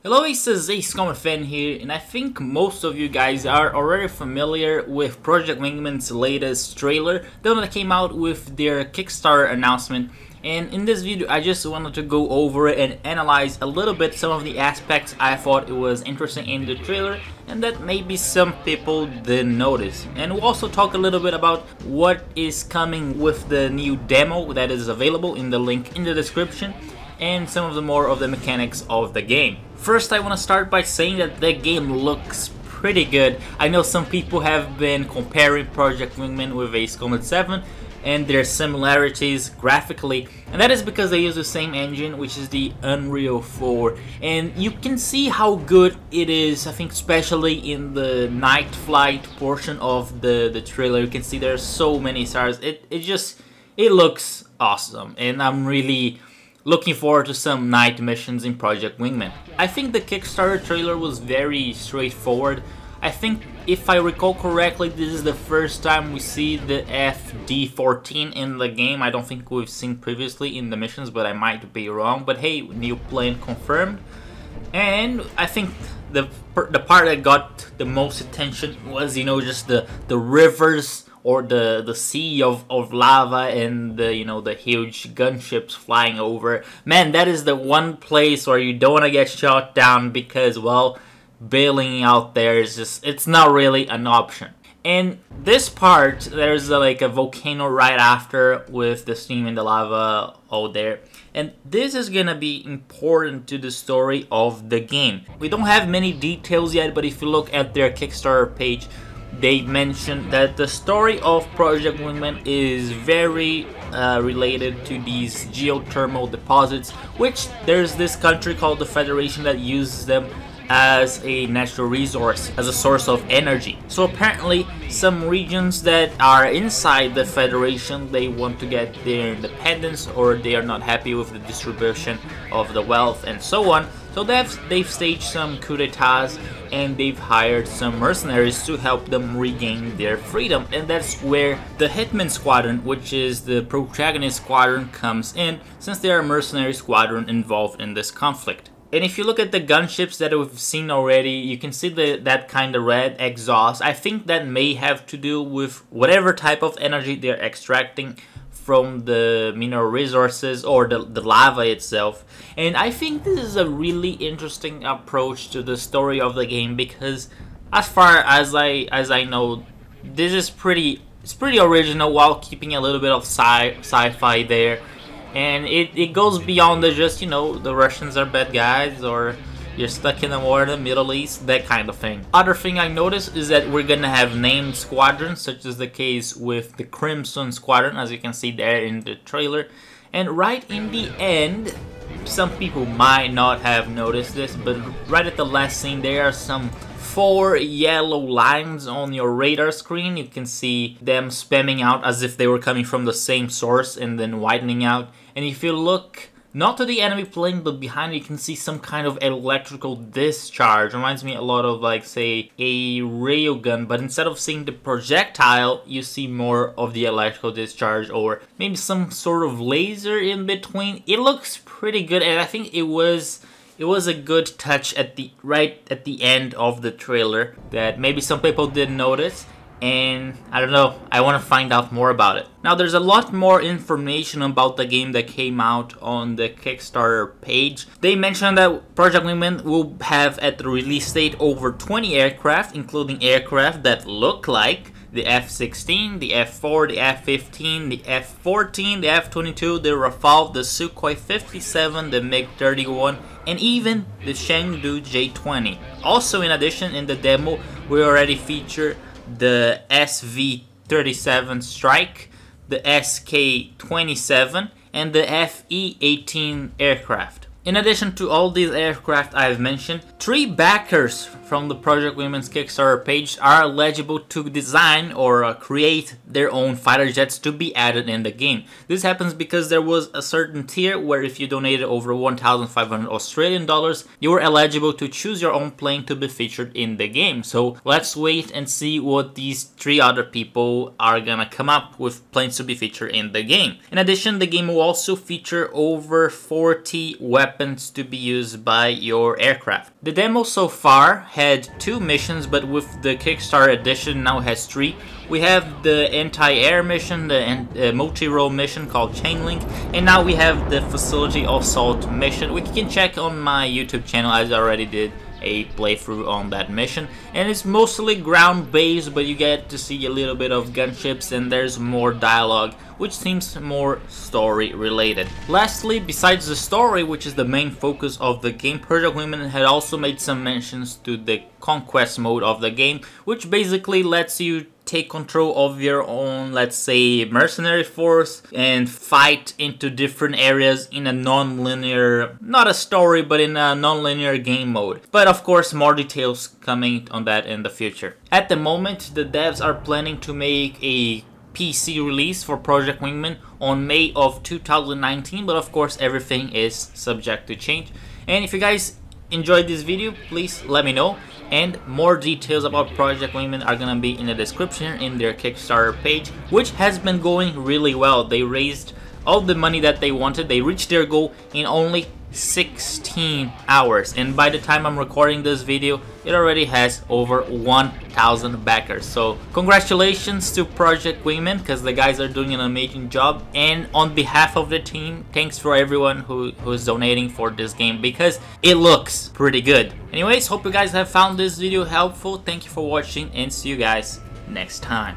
Hello, this is Ace Common Fan here, and I think most of you guys are already familiar with Project Wingman's latest trailer, the one that came out with their Kickstarter announcement. And in this video, I just wanted to go over it and analyze a little bit some of the aspects I thought it was interesting in the trailer and that maybe some people didn't notice. And we'll also talk a little bit about what is coming with the new demo that is available in the link in the description, and some of the more of the mechanics of the game. First, I want to start by saying that the game looks pretty good. I know some people have been comparing Project Wingman with Ace Combat 7 and their similarities graphically, and that is because they use the same engine, which is the Unreal 4, and you can see how good it is. I think especially in the night flight portion of the trailer, you can see there's so many stars. It looks awesome, and I'm really looking forward to some night missions in Project Wingman. I think the Kickstarter trailer was very straightforward. I think, if I recall correctly, this is the first time we see the FD-14 in the game. I don't think we've seen previously in the missions, but I might be wrong. But hey, new plane confirmed. And I think the part that got the most attention was, just the rivers or the sea of lava and the huge gunships flying over. Man, that is the one place where you don't want to get shot down because, well, bailing out there is it's not really an option. And this part, there's like a volcano right after with the steam and the lava all there. And this is gonna be important to the story of the game. We don't have many details yet, but if you look at their Kickstarter page, they mentioned that the story of Project Wingman is very related to these geothermal deposits, which there's this country called the Federation that uses them as a natural resource, as a source of energy. So apparently some regions that are inside the Federation, they want to get their independence, or they are not happy with the distribution of the wealth and so on. So they've staged some coup d'etats and they've hired some mercenaries to help them regain their freedom. And that's where the Hitman Squadron, which is the protagonist squadron, comes in, since they are a mercenary squadron involved in this conflict. And if you look at the gunships that we've seen already, you can see that kind of red exhaust. I think that may have to do with whatever type of energy they're extracting from the mineral resources or the lava itself. And I think this is a really interesting approach to the story of the game, because as far as I know, this is pretty original while keeping a little bit of sci-fi there. And it goes beyond the just, the Russians are bad guys, or you're stuck in the war in the Middle East, that kind of thing. Other thing I noticed is that we're gonna have named squadrons, such as the case with the Crimson Squadron, as you can see there in the trailer. And right in the end, some people might not have noticed this, but right at the last scene, there are some 4 yellow lines on your radar screen. You can see them spamming out as if they were coming from the same source and then widening out. And if you look not to the enemy plane, but behind it, you can see some kind of electrical discharge. Reminds me a lot of, like, say, a railgun, but instead of seeing the projectile, you see more of the electrical discharge, or maybe some sort of laser in between. It looks pretty good, and I think it was a good touch right at the end of the trailer that maybe some people didn't notice. And I don't know, I want to find out more about it. Now, there's a lot more information about the game that came out on the Kickstarter page. They mentioned that Project Wingman will have at the release date over 20 aircraft, including aircraft that look like the F-16, the F-4, the F-15, the F-14, the F-22, the Rafale, the Sukhoi 57, the MiG-31, and even the Chengdu J-20. Also, in addition, in the demo, we already feature the SV-37 Strike, the SK-27, and the FE-18 aircraft. In addition to all these aircraft I've mentioned, 3 backers from the Project Wingman's Kickstarter page are eligible to design or create their own fighter jets to be added in the game. This happens because there was a certain tier where if you donated over 1,500 Australian dollars, you were eligible to choose your own plane to be featured in the game. So let's wait and see what these 3 other people are gonna come up with planes to be featured in the game. In addition, the game will also feature over 40 weapons weapons to be used by your aircraft. The demo so far had 2 missions, but with the Kickstarter edition now has 3. We have the anti-air mission, the multi-role mission called Chainlink, and now we have the facility assault mission, which you can check on my YouTube channel as I already did a playthrough on that mission. And it's mostly ground based, but you get to see a little bit of gunships and there's more dialogue, which seems more story related. Lastly, besides the story, which is the main focus of the game, Project Wingman had also made some mentions to the conquest mode of the game, which basically lets you take control of your own, let's say, mercenary force and fight into different areas in a non-linear, not a story, but in a non-linear game mode. But of course, more details coming on that in the future. At the moment, the devs are planning to make a PC release for Project Wingman on May of 2019, but of course everything is subject to change. And if you guys enjoyed this video, please let me know, and more details about Project Wingman are gonna be in the description in their Kickstarter page, which has been going really well. They raised all the money that they wanted. They reached their goal in only 16 hours, and by the time I'm recording this video, it already has over 1,000 backers. So congratulations to Project Wingman, because the guys are doing an amazing job, and on behalf of the team, thanks for everyone who is donating for this game, because it looks pretty good. Anyways, hope you guys have found this video helpful. Thank you for watching, and see you guys next time.